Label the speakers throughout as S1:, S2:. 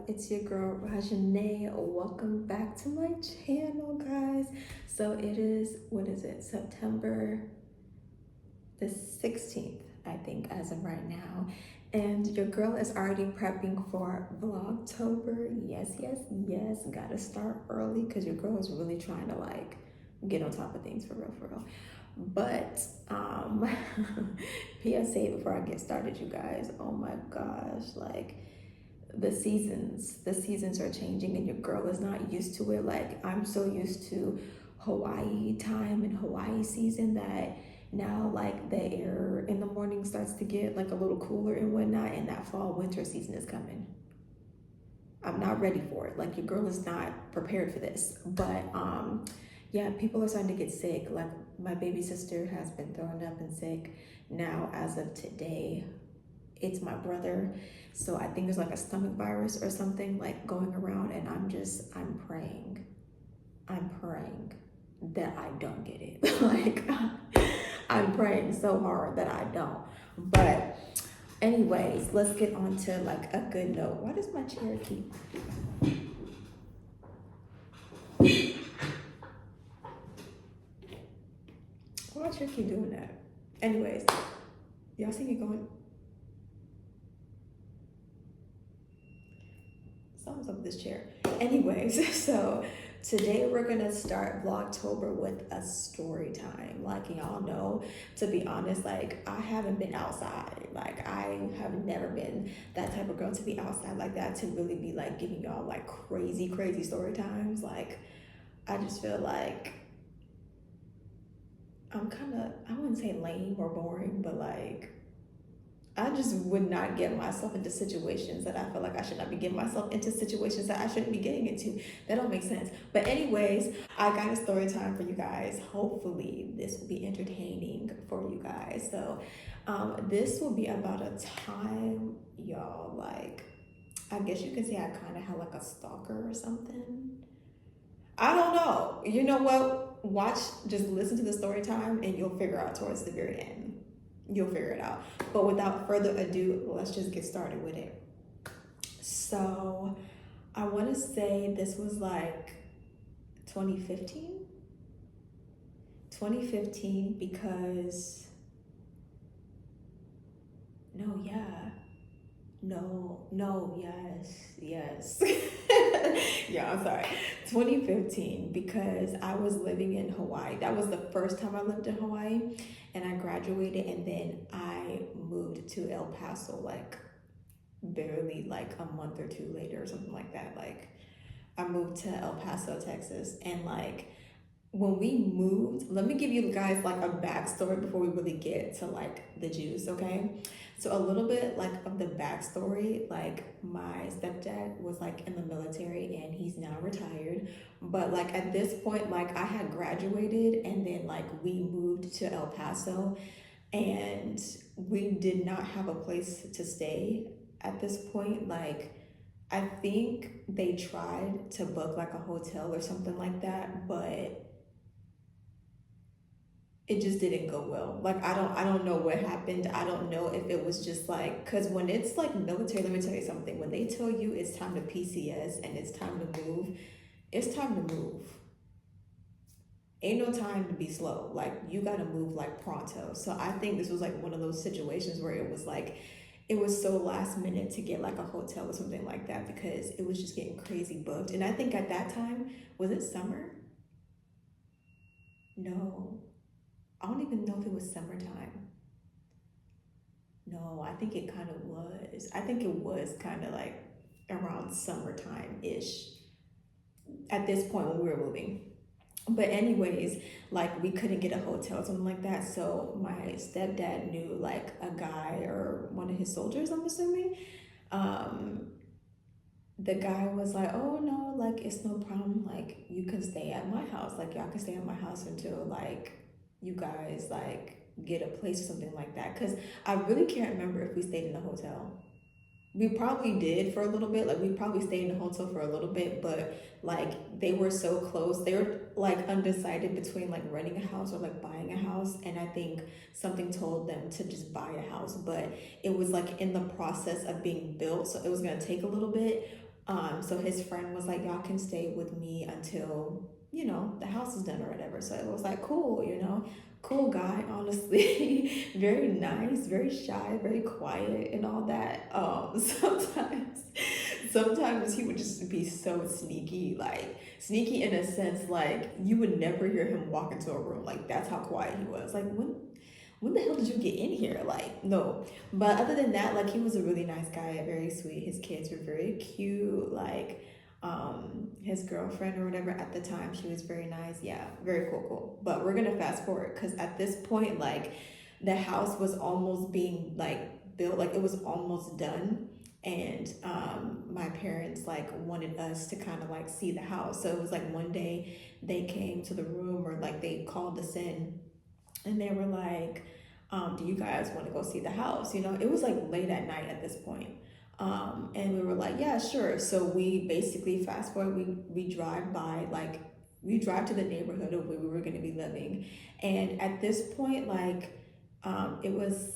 S1: It's your girl Rajanae. Welcome back to my channel, guys. So it is, what is it, September the 16th, I think, as of right now. And your girl is already prepping for Vlogtober. Yes, yes, yes. Gotta start early because your girl is really trying to like get on top of things for real, for real. But PSA before I get started, you guys. Oh my gosh, like the seasons are changing and your girl is not used to it. Like I'm so used to Hawaii time and Hawaii season that now like the air in the morning starts to get like a little cooler and whatnot, and that fall winter season is coming. I'm not ready for it. Like your girl is not prepared for this. But yeah, people are starting to get sick. Like my baby sister has been throwing up and sick. Now as of today, it's my brother. So I think there's like a stomach virus or something like going around, and I'm praying that I don't get it. Like I'm praying so hard that I don't. But anyways, let's get on to like a good note. Why does my chair keep? Why does your chair keep doing that? Anyways, y'all see me going? Something's up with this chair. Anyways, so today we're gonna start Vlogtober with a story time. Like y'all know, to be honest, like I haven't been outside. Like I have never been that type of girl to be outside like that, to really be like giving y'all like crazy story times. Like I just feel like I'm kind of, I wouldn't say lame or boring, but like I just would not get myself into situations that I feel like I should not be getting myself into, situations that I shouldn't be getting into. That don't make sense. But anyways, I got a story time for you guys. Hopefully this will be entertaining for you guys. So this will be about a time, y'all, like, I guess you can say I kind of had like a stalker or something. I don't know. You know what? Watch, just listen to the story time and you'll figure out towards the very end. You'll figure it out. But without further ado, let's just get started with it. So I want to say this was like 2015. 2015 because, no, yeah. No, yes. Yeah, I'm sorry. 2015 because I was living in Hawaii. That was the first time I lived in Hawaii, and I graduated, and then I moved to El Paso like barely like a month or two later or something like that. Like I moved to El Paso, Texas, and like when we moved, let me give you guys like a backstory before we really get to like the juice, okay? So a little bit like of the backstory, like my stepdad was like in the military and he's now retired. But like at this point, like I had graduated and then like we moved to El Paso and we did not have a place to stay at this point. Like I think they tried to book like a hotel or something like that, but it just didn't go well. Like I don't know what happened. I don't know if it was just like, because when it's like military, let me tell you something. When they tell you it's time to PCS and it's time to move, it's time to move. Ain't no time to be slow. Like you gotta move like pronto. So I think this was like one of those situations where it was like, it was so last minute to get like a hotel or something like that because it was just getting crazy booked. And I think at that time, was it summer? No, I don't even know if it was summertime. No, I think it kind of was. I think it was kind of like around summertime-ish at this point when we were moving. But anyways, like we couldn't get a hotel or something like that. So my stepdad knew like a guy or one of his soldiers, I'm assuming. Um, the guy was like, oh no, like it's no problem. Like you can stay at my house. Like y'all can stay at my house until like you guys like get a place or something like that. Cause I really can't remember if we stayed in a hotel. We probably did for a little bit. Like we probably stayed in the hotel for a little bit, but like they were so close. They were like undecided between like renting a house or like buying a house. And I think something told them to just buy a house, but it was like in the process of being built. So it was gonna take a little bit. So his friend was like, y'all can stay with me until, the house is done or whatever. So it was like, cool, cool guy, honestly. Very nice, very shy, very quiet and all that. Sometimes he would just be so sneaky, like sneaky in a sense, like you would never hear him walk into a room. Like that's how quiet he was. Like when the hell did you get in here? Like, no. But other than that, like he was a really nice guy, very sweet. His kids were very cute. Like, his girlfriend or whatever at the time, she was very nice. Yeah, very cool. But we're gonna fast forward because at this point, like the house was almost being like built, like it was almost done. And my parents like wanted us to kind of like see the house. So it was like one day they came to the room or like they called us in and they were like, do you guys want to go see the house? It was like late at night at this point. And we were like, yeah, sure. So we basically fast forward, we drive by, like we drive to the neighborhood of where we were going to be living. And at this point, like, it was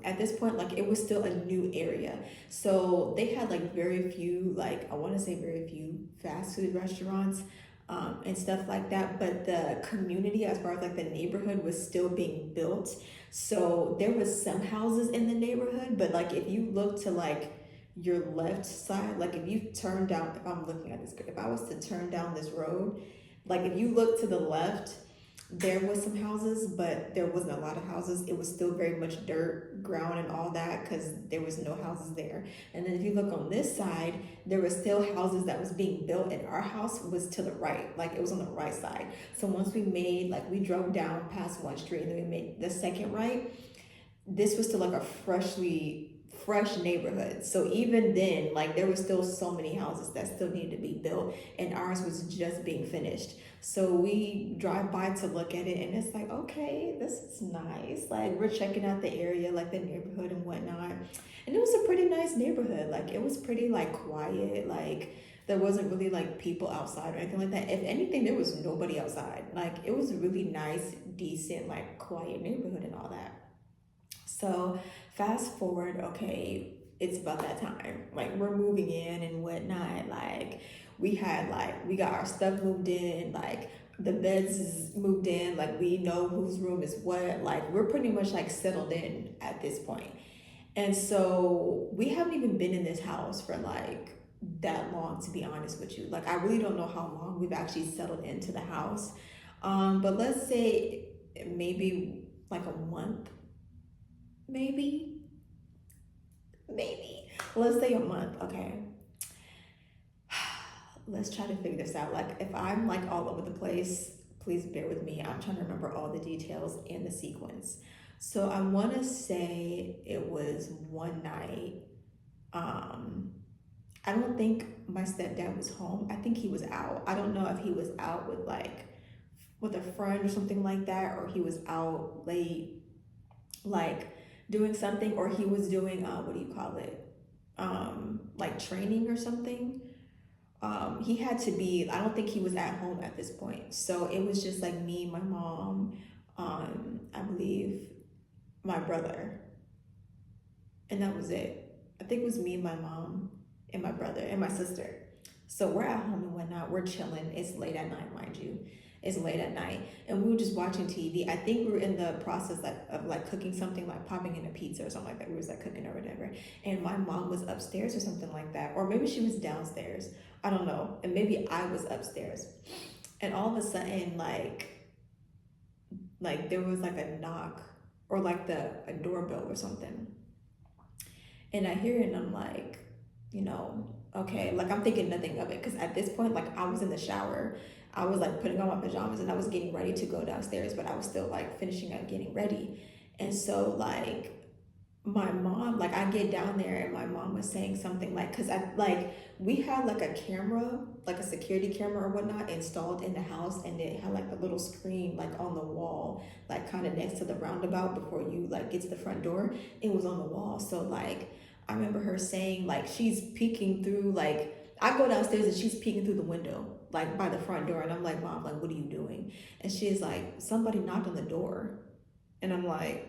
S1: at this point like it was still a new area, so they had like very few, like I want to say very few fast food restaurants and stuff like that. But the community, as far as like the neighborhood, was still being built. So there was some houses in the neighborhood, but like if you look to like your left side, like if you turn down, if I'm looking at this, if I was to turn down this road, like if you look to the left, there was some houses, but there wasn't a lot of houses. It was still very much dirt, ground, and all that because there was no houses there. And then if you look on this side, there were still houses that was being built, and our house was to the right, like it was on the right side. So once we made, like we drove down past one street and then we made the second right, this was still like a fresh neighborhood. So even then, like there were still so many houses that still needed to be built, and ours was just being finished. So we drive by to look at it, and it's like, okay, this is nice. Like we're checking out the area, like the neighborhood and whatnot. And it was a pretty nice neighborhood. Like it was pretty like quiet. Like there wasn't really like people outside or anything like that. If anything, there was nobody outside. Like it was a really nice, decent, like quiet neighborhood and all that. So fast forward, okay, it's about that time. Like we're moving in and whatnot. Like we got our stuff moved in, like the beds is moved in, like we know whose room is what. Like we're pretty much like settled in at this point. And so we haven't even been in this house for like that long, to be honest with you. Like I really don't know how long we've actually settled into the house. But let's say maybe like a month, maybe let's say a month. Okay, let's try to figure this out. Like if I'm like all over the place, please bear with me. I'm trying to remember all the details in the sequence. So I want to say it was one night. I don't think my stepdad was home. I think he was out. I don't know if he was out with a friend or something like that, or he was out late, like doing something, or he was doing what do you call it, like training or something. He had to be, I don't think he was at home at this point. So it was just like me, my mom, I believe my brother, and that was it. I think it was me, my mom, and my brother and my sister. So we're at home and whatnot, we're chilling. It's late at night, mind you. It's late at night, and we were just watching TV. I think we were in the process of like cooking something, like popping in a pizza or something like that. We was like cooking or whatever, and my mom was upstairs or something like that, or maybe she was downstairs. I don't know, and maybe I was upstairs, and all of a sudden, like there was like a knock or like a doorbell or something, and I hear it, and I'm like, okay, like I'm thinking nothing of it because at this point, like I was in the shower. I was like putting on my pajamas and I was getting ready to go downstairs, but I was still like finishing up getting ready. And so like my mom, like I get down there and my mom was saying something like, cause we had like a camera, like a security camera or whatnot installed in the house, and it had like a little screen like on the wall, like kind of next to the roundabout before you like get to the front door. It was on the wall. So like I remember her saying like she's peeking through, like I go downstairs and she's peeking through the window, like by the front door. And I'm like, Mom, like, what are you doing? And she's like, somebody knocked on the door. And I'm like,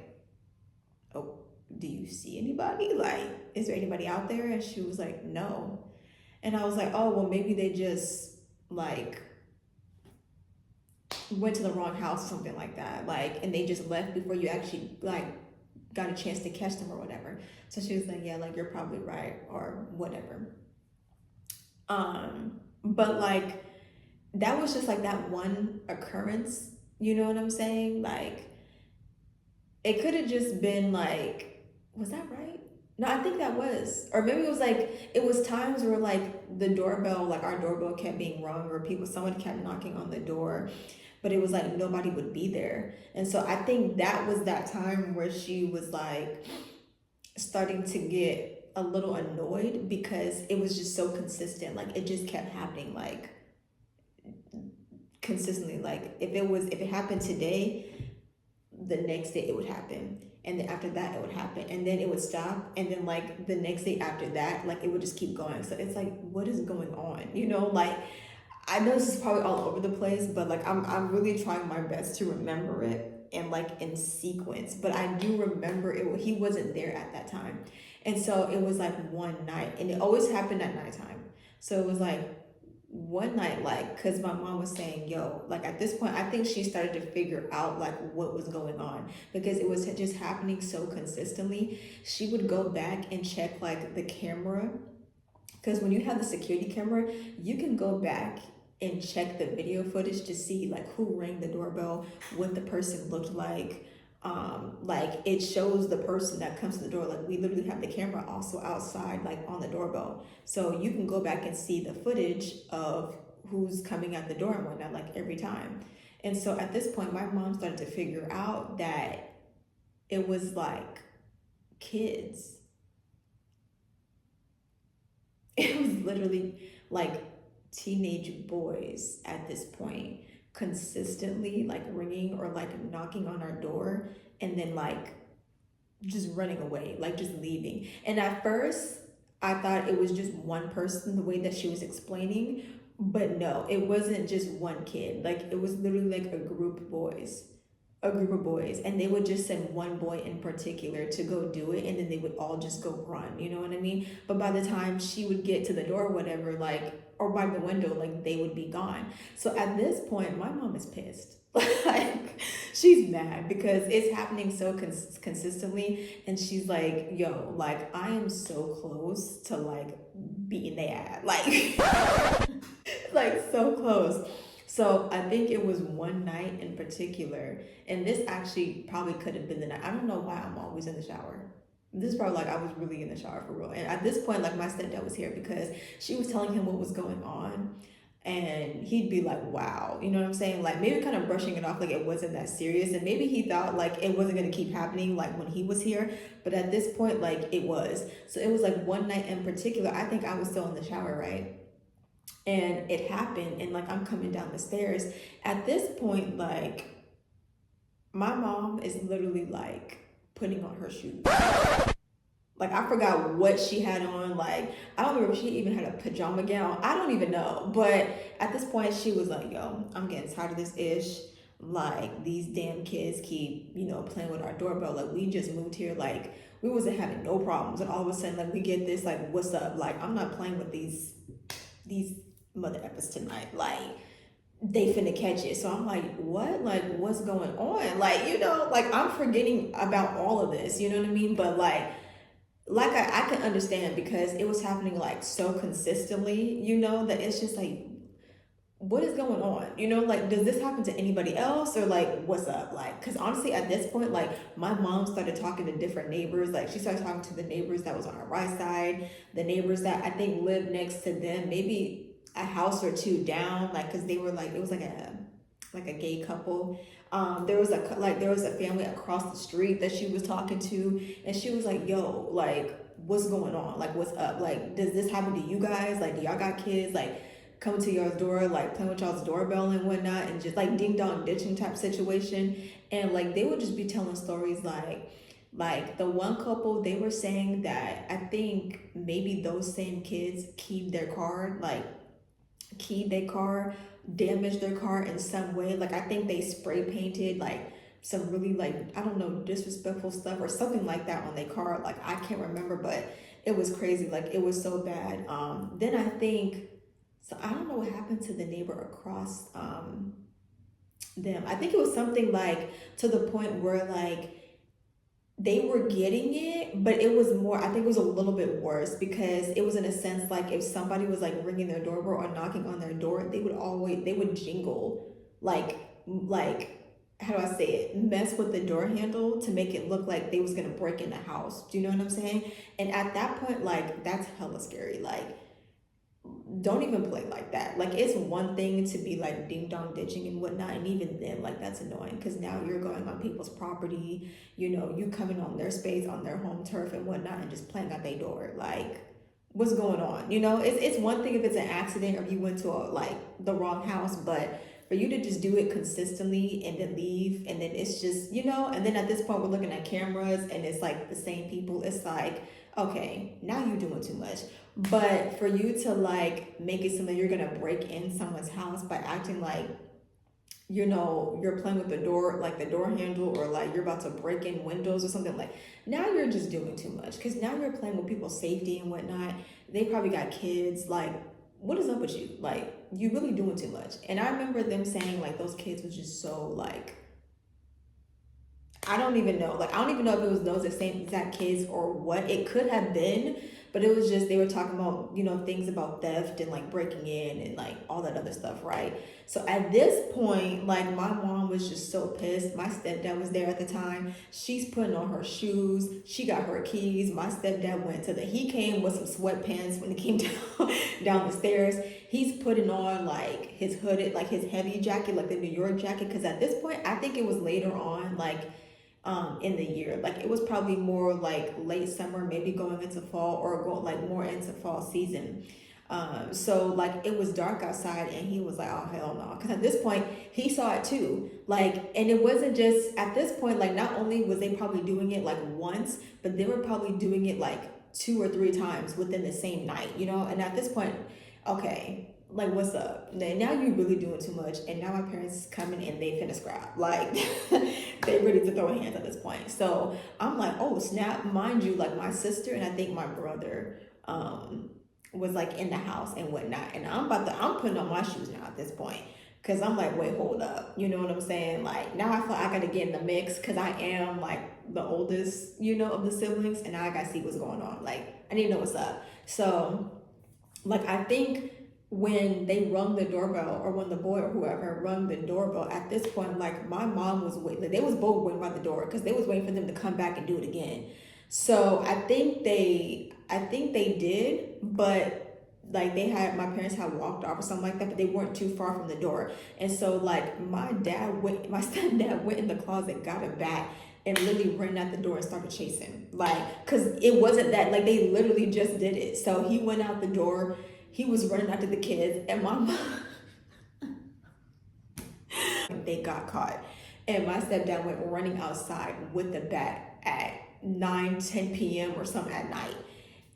S1: oh, do you see anybody? Like, is there anybody out there? And she was like, no. And I was like, oh, well, maybe they just like went to the wrong house or something like that. Like, and they just left before you actually like got a chance to catch them or whatever. So she was like, yeah, like you're probably right or whatever. But like that was just like that one occurrence, you know what I'm saying? Like it could have just been like, was that right? No, I think that was, or maybe it was like it was times where like the doorbell, like our doorbell kept being rung, or someone kept knocking on the door, but it was like nobody would be there. And so I think that was that time where she was like starting to get a little annoyed because it was just so consistent. Like it just kept happening, like consistently. Like if it happened today, the next day it would happen, and then after that it would happen, and then it would stop, and then like the next day after that, like it would just keep going. So it's like, what is going on, you know? Like I know this is probably all over the place, but like I'm really trying my best to remember it and like in sequence. But I do remember it. He wasn't there at that time, and so it was like one night, and it always happened at nighttime. So it was like one night, like, because my mom was saying, yo, like at this point I think she started to figure out like what was going on, because it was just happening so consistently. She would go back and check like the camera, because when you have the security camera, you can go back and check the video footage to see like who rang the doorbell, what the person looked like it shows the person that comes to the door. Like we literally have the camera also outside, like on the doorbell, so you can go back and see the footage of who's coming at the door and whatnot, like every time. And so at this point my mom started to figure out that it was like kids. It was literally like teenage boys at this point, consistently like ringing or like knocking on our door, and then like just running away, like just leaving. And at first I thought it was just one person, the way that she was explaining, but no, it wasn't just one kid. Like it was literally like a group of boys, and they would just send one boy in particular to go do it, and then they would all just go run, you know what I mean? But by the time she would get to the door or whatever, like, or by the window, like they would be gone. So at this point my mom is pissed. Like she's mad because it's happening so consistently, and she's like, yo, like I am so close to like beating their ass, like like so close. So I think it was one night in particular, and this actually probably could have been the night. I don't know why I'm always in the shower. This is probably like I was really in the shower for real. And at this point, like my stepdad was here because she was telling him what was going on. And he'd be like, wow, you know what I'm saying? Like maybe kind of brushing it off like it wasn't that serious. And maybe he thought like it wasn't going to keep happening like when he was here. But at this point, like it was. So it was like one night in particular, I think I was still in the shower, right? And it happened, and like I'm coming down the stairs. At this point, like my mom is literally like putting on her shoes. Like I forgot what she had on. Like I don't remember if she even had a pajama gown. I don't even know. But at this point she was like, yo, I'm getting tired of this ish. Like these damn kids keep, you know, playing with our doorbell. Like we just moved here. Like we wasn't having no problems. And all of a sudden like we get this, like, what's up? Like I'm not playing with these mother effers tonight. Like they finna catch it. So I'm like, what? Like what's going on? Like, you know, like I'm forgetting about all of this, you know what I mean? But like I can understand because it was happening like so consistently, you know, that it's just like, what is going on? You know, like, does this happen to anybody else, or like, what's up? Like, because honestly, at this point, like, my mom started talking to different neighbors. Like, she started talking to the neighbors that was on our right side, the neighbors that I think lived next to them, maybe a house or two down, like, because they were like, it was like a gay couple. There was a family across the street that she was talking to, and she was like, yo, like, what's going on? Like, what's up? Like, does this happen to you guys? Like, do y'all got kids? Like, coming to y'all's door, like playing with y'all's doorbell and whatnot, and just like ding dong ditching type situation. And like they would just be telling stories like the one couple, they were saying that I think maybe those same kids keyed their car, damaged their car in some way. Like I think they spray painted like some really like, I don't know, disrespectful stuff or something like that on their car. Like I can't remember, but it was crazy. Like it was so bad. Then I think, so I don't know what happened to the neighbor across them. I think it was something like to the point where like they were getting it, but it was more, I think it was a little bit worse because it was in a sense like if somebody was like ringing their doorbell or knocking on their door, they would jingle like how do I say it? Mess with the door handle to make it look like they was gonna break in the house. Do you know what I'm saying? And at that point, like that's hella scary. Like don't even play like that. Like it's one thing to be like ding dong ditching and whatnot, and even then, like that's annoying because now you're going on people's property. You know, you coming on their space, on their home turf and whatnot, and just playing at their door. Like, what's going on? You know, it's one thing if it's an accident or you went to like the wrong house, but for you to just do it consistently and then leave, and then it's just and then at this point we're looking at cameras and it's like the same people. It's like, okay, now you're doing too much. But for you to like make it something you're gonna break in someone's house by acting like you're playing with the door, like the door handle, or like you're about to break in windows or something, like now you're just doing too much because now you're playing with people's safety and whatnot. They probably got kids. Like, what is up with you? Like, you really doing too much. And I remember them saying like those kids was just so like, I don't even know. Like, I don't even know if it was those same exact kids or what. It could have been, but it was just, they were talking about, things about theft and like breaking in and like all that other stuff, right? So at this point, like my mom was just so pissed. My stepdad was there at the time. She's putting on her shoes. She got her keys. My stepdad he came with some sweatpants when he came down the stairs. He's putting on like his hooded, like his heavy jacket, like the New York jacket. Cause at this point, I think it was later on, like, in the year, like it was probably more like late summer, maybe going into fall or going like more into fall season. So like it was dark outside and he was like, oh hell no, because at this point he saw it too. Like, and it wasn't just at this point, like not only was they probably doing it like once, but they were probably doing it like 2 or 3 times within the same night, and at this point, okay, like what's up? Now you're really doing too much, and now my parents coming and they finna scrap. Like they ready to throw hands at this point. So I'm like, oh snap! Mind you, like my sister and I think my brother was like in the house and whatnot, and I'm putting on my shoes now at this point. Cause I'm like, wait, hold up. You know what I'm saying? Like now I feel like I gotta get in the mix cause I am like the oldest, of the siblings, and now I gotta see what's going on. Like I need to know what's up. So like I think when they rung the doorbell, or when the boy or whoever rung the doorbell, at this point, like my mom was waiting. Like, they was both waiting by the door because they was waiting for them to come back and do it again. So I think they did, but like my parents had walked off or something like that, but they weren't too far from the door. And so like my stepdad went in the closet, got a bat, and literally ran out the door and started chasing. Like, cause it wasn't that, like they literally just did it. So he went out the door. He was running after the kids, and my mom, they got caught. And my stepdad went running outside with the bat at 9-10 p.m. or something at night.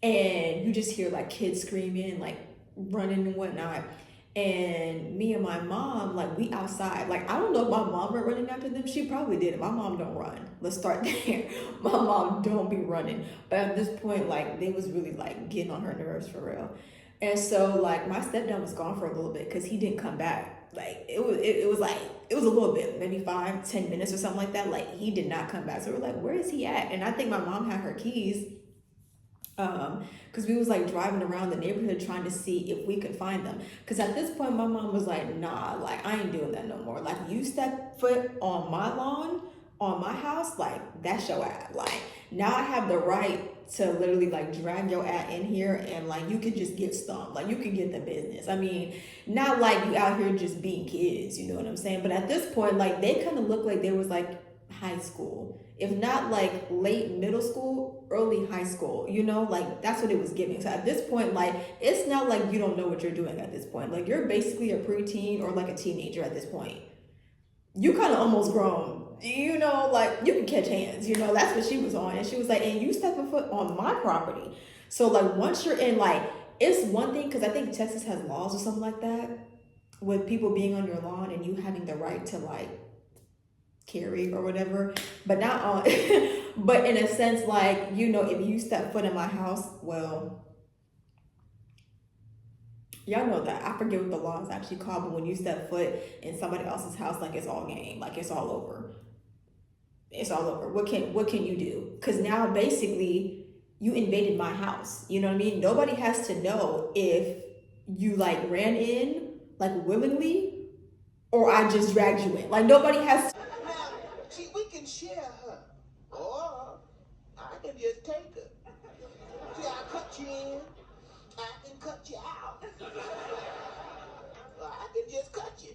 S1: And you just hear like kids screaming, like running and whatnot. And me and my mom, like we outside. Like I don't know if my mom were running after them. She probably did. My mom don't run. Let's start there. My mom don't be running. But at this point, like they was really like getting on her nerves for real. And so like my stepdad was gone for a little bit because he didn't come back. Like it was a little bit, maybe 5-10 minutes or something like that. Like he did not come back. So we're like, where is he at? And I think my mom had her keys, because we was like driving around the neighborhood trying to see if we could find them. Because at this point my mom was like, nah, like I ain't doing that no more. Like you step foot on my lawn, on my house, like that's your ass. Like now I have the right to literally like drag your ass in here and like you could just get stumped. Like you could get the business. I mean, not like you out here just being kids, you know what I'm saying? But at this point, like they kind of look like they was like high school, if not like late middle school, early high school, like that's what it was giving. So at this point, like it's not like you don't know what you're doing at this point. Like you're basically a preteen or like a teenager at this point. You kind of almost grown, like you can catch hands, that's what she was on. And she was like, and you step a foot on my property. So like once you're in, like it's one thing, because I think Texas has laws or something like that with people being on your lawn and you having the right to like carry or whatever, but not on, but in a sense, like, you know, if you step foot in my house, well, y'all know that. I forget what the law is actually called, but when you step foot in somebody else's house, like it's all game, like it's all over. It's all over. What can you do? Because now basically you invaded my house. You know what I mean? Nobody has to know if you like ran in like willingly or I just dragged you in. Like nobody has to.
S2: Now, see, we can share her, or I can just take her. See, I cut you in, I can cut you out. Or I can just cut you.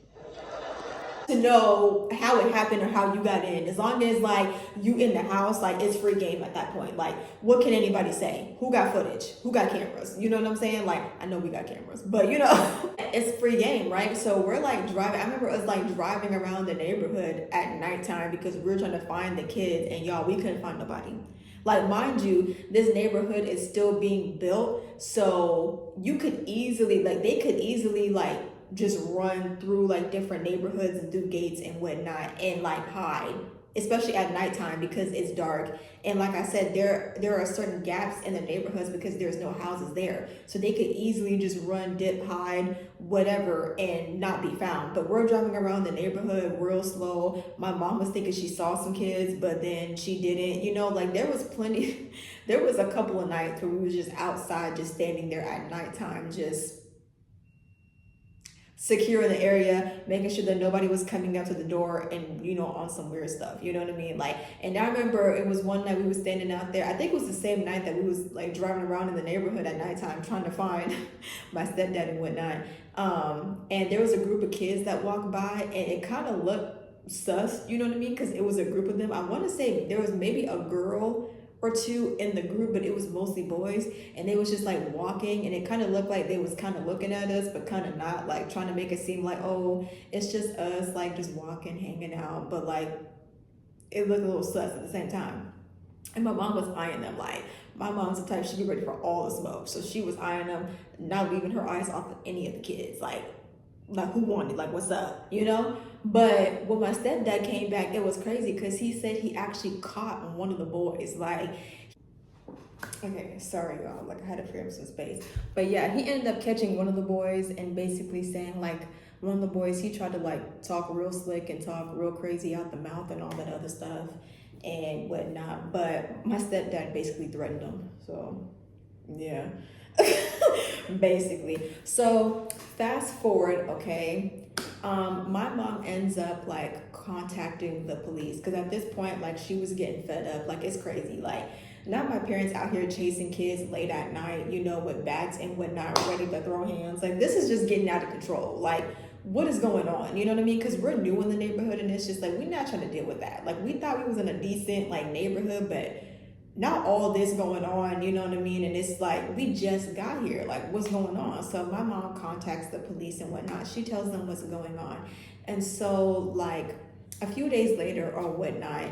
S1: To know how it happened or how you got in. As long as like you in the house, like it's free game at that point. Like what can anybody say? Who got footage? Who got cameras? You know what I'm saying? Like I know we got cameras, but you know, it's free game, right? So we're like driving. I remember us like driving around the neighborhood at nighttime because we were trying to find the kids, and y'all, we couldn't find nobody. Like, mind you, this neighborhood is still being built, so you could easily, like, they could easily, like, just run through, like, different neighborhoods and through gates and whatnot and, like, hide, especially at nighttime because it's dark. And like I said, there are certain gaps in the neighborhoods because there's no houses there. So they could easily just run, dip, hide, whatever, and not be found. But we're driving around the neighborhood real slow. My mom was thinking she saw some kids, but then she didn't. You know, like there was plenty, there was a couple of nights where we was just outside, just standing there at nighttime, just secure the area, making sure that nobody was coming up to the door and, you know, on some weird stuff, you know what I mean? Like, and I remember it was one night we was standing out there. I think it was the same night that we was like driving around in the neighborhood at nighttime trying to find my stepdad and whatnot. And there was a group of kids that walked by and it kind of looked sus, you know what I mean? Because it was a group of them. I want to say there was maybe a girl or two in the group, but it was mostly boys, and they was just like walking, and it kind of looked like they was kind of looking at us, but kind of not, like trying to make it seem like, oh, it's just us, like just walking, hanging out, but like it looked a little sus at the same time. And my mom was eyeing them. Like my mom's the type, she'd be ready for all the smoke, so she was eyeing them, not leaving her eyes off of any of the kids, like who wanted, like what's up, you know? But when my stepdad came back, it was crazy because he said he actually caught one of the boys. Like, okay, sorry y'all, like I had to free up some space. But yeah, he ended up catching one of the boys and basically saying like one of the boys, he tried to like talk real slick and talk real crazy out the mouth and all that other stuff and whatnot. But my stepdad basically threatened him. So yeah. Basically. So fast forward, okay, my mom ends up like contacting the police because at this point, like she was getting fed up. Like it's crazy. Like not my parents out here chasing kids late at night, you know, with bats and whatnot, ready to throw hands. Like this is just getting out of control. Like what is going on? You know what I mean? Because we're new in the neighborhood and it's just like we're not trying to deal with that. Like we thought we was in a decent like neighborhood, but not all this going on, you know what I mean? And it's like, we just got here, like what's going on? So my mom contacts the police and whatnot. She tells them what's going on. And so like a few days later or whatnot,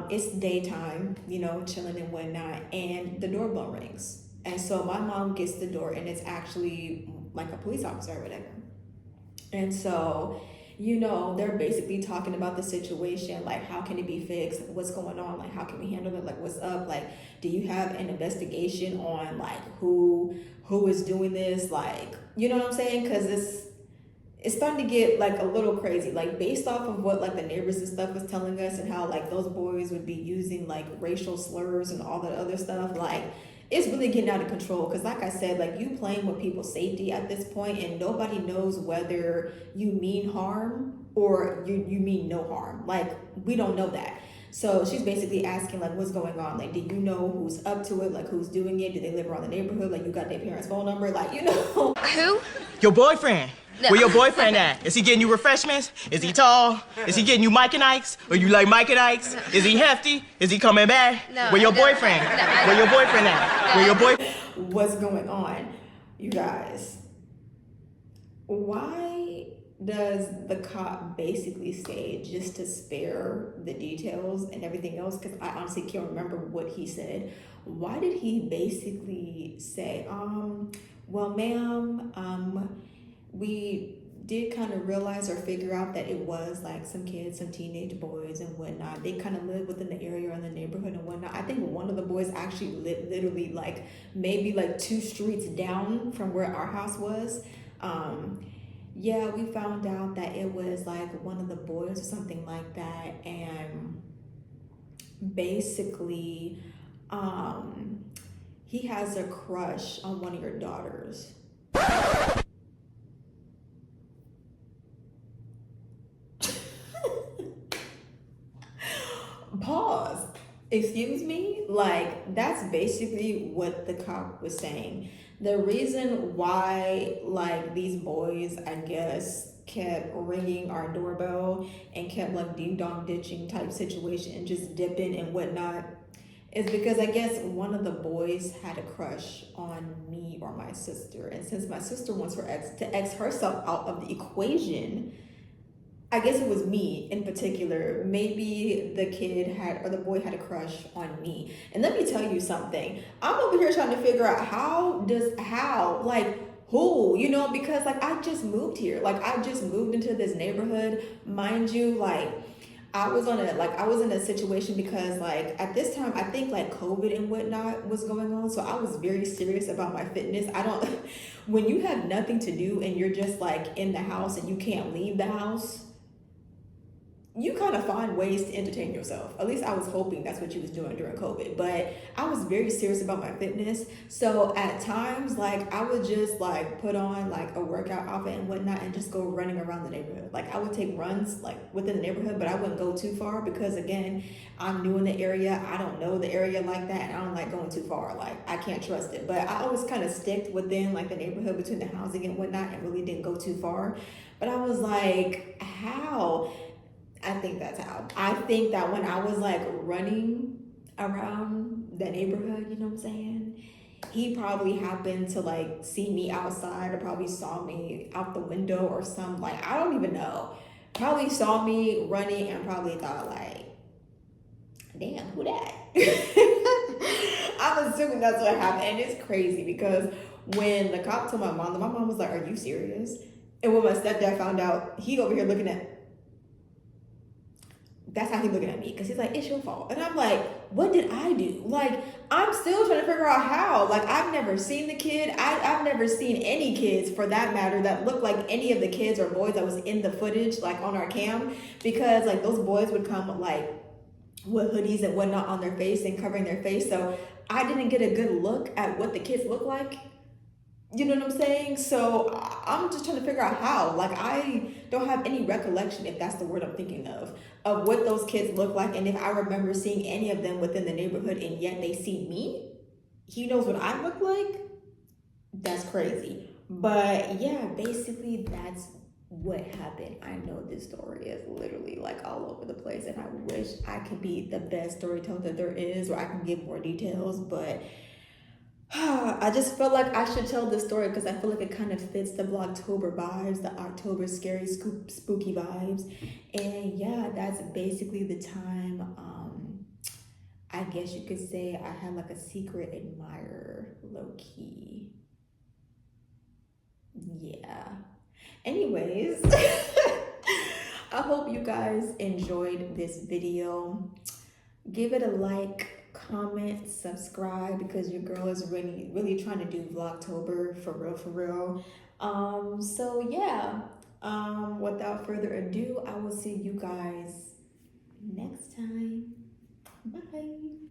S1: it's daytime, you know, chilling and whatnot, and the doorbell rings. And so my mom gets the door and it's actually like a police officer or whatever. And so, you know, they're basically talking about the situation, like how can it be fixed, what's going on, like how can we handle it, like what's up, like do you have an investigation on like who is doing this, like you know what I'm saying? Because it's starting to get like a little crazy, like based off of what like the neighbors and stuff was telling us and how like those boys would be using like racial slurs and all that other stuff. Like it's really getting out of control because like I said, like you playing with people's safety at this point and nobody knows whether you mean harm or you mean no harm. Like we don't know that. So she's basically asking like what's going on, like do you know who's up to it, like who's doing it, do they live around the neighborhood, like you got their parents' phone number, like you know.
S3: Who?
S4: Your boyfriend.
S3: No.
S4: Where your boyfriend at? Is he getting you refreshments? Is he tall? Is he getting you Mike and Ike's? Or you like Mike and Ike's? Is he hefty? Is he coming back?
S3: No,
S4: Where your
S3: I don't.
S4: boyfriend?
S3: No, I
S4: Where your
S3: don't.
S4: boyfriend at? Where your boy?
S1: What's going on, you guys? Why does the cop basically say just to spare the details and everything else? Because I honestly can't remember what he said. Why did he basically say, well, ma'am, did kind of realize or figure out that it was like some kids, some teenage boys and whatnot. They kind of lived within the area or in the neighborhood and whatnot. I think one of the boys actually lived literally like maybe like 2 streets down from where our house was. Yeah, we found out that it was like one of the boys or something like that, and basically, he has a crush on one of your daughters. Pause. Excuse me? Like, that's basically what the cop was saying. The reason why, like, these boys, I guess, kept ringing our doorbell and kept, like, ding dong ditching type situation and just dipping and whatnot is because I guess one of the boys had a crush on me or my sister. And since my sister wants her ex to X herself out of the equation, I guess it was me in particular. Maybe the kid had, or the boy had a crush on me. And let me tell you something. I'm over here trying to figure out like, who, you know, because like I just moved here. Like I just moved into this neighborhood. Mind you, like I was in a situation because like at this time, I think like COVID and whatnot was going on. So I was very serious about my fitness. When you have nothing to do and you're just like in the house and you can't leave the house, you kind of find ways to entertain yourself. At least I was hoping that's what you was doing during COVID. But I was very serious about my fitness. So at times, like I would just like put on like a workout outfit and whatnot and just go running around the neighborhood. Like I would take runs like within the neighborhood, but I wouldn't go too far because again, I'm new in the area. I don't know the area like that. And I don't like going too far. Like I can't trust it. But I always kind of sticked within like the neighborhood between the housing and whatnot and really didn't go too far. But I was like, how? I think that's how. I think that when I was like running around the neighborhood, you know what I'm saying? He probably happened to like see me outside or probably saw me out the window or something. Like, I don't even know. Probably saw me running and probably thought like, damn, who that? I'm assuming that's what happened. And it's crazy because when the cop told my mom was like, are you serious? And when my stepdad found out, he over here looking at, that's how he's looking at me because he's like, it's your fault. And I'm like, what did I do? Like, I'm still trying to figure out how. Like, I've never seen the kid. I've never seen any kids for that matter that looked like any of the kids or boys that was in the footage, like on our cam, because like those boys would come like with hoodies and whatnot on their face and covering their face. So I didn't get a good look at what the kids look like. You know what I'm saying? So I'm just trying to figure out how. Like, I don't have any recollection, if that's the word I'm thinking of what those kids look like. And if I remember seeing any of them within the neighborhood and yet they see me, he knows what I look like. That's crazy. But yeah, basically that's what happened. I know this story is literally like all over the place and I wish I could be the best storyteller that there is or I can give more details, but I just felt like I should tell this story because I feel like it kind of fits the Vlogtober vibes, the October scary, spooky vibes. And yeah, that's basically the time, I guess you could say I had like a secret admirer, low key. Yeah. Anyways, I hope you guys enjoyed this video. Give it a like, comment, subscribe because your girl is really trying to do Vlogtober for real. So yeah, without further ado, I will see you guys next time. Bye.